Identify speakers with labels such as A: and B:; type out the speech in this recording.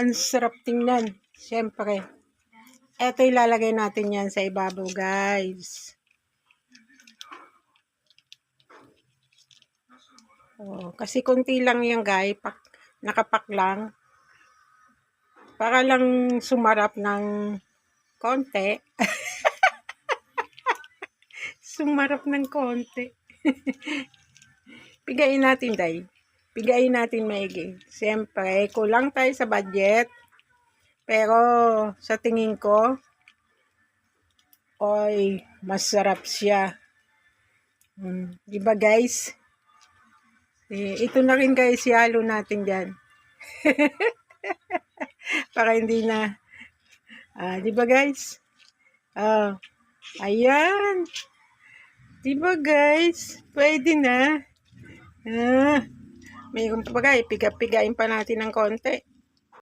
A: Ang sarap tingnan. Siyempre. Eto ilalagay natin yan sa ibabaw, guys. Oh, kasi konti lang yan, guys. Nakapak lang. Para lang sumarap ng konti. Sumarap ng konti. Pigain natin, day. Pigain natin maigi. Siyempre, kulang tayo sa budget. Pero, sa tingin ko, oy, masarap siya. Diba, guys? Ito na rin, guys, ihalo natin dyan. Para hindi na, diba, guys? Ayan. Diba, guys? Pwede na. Mayroon pa ba, guys? Piga-pigain pa natin ng konti.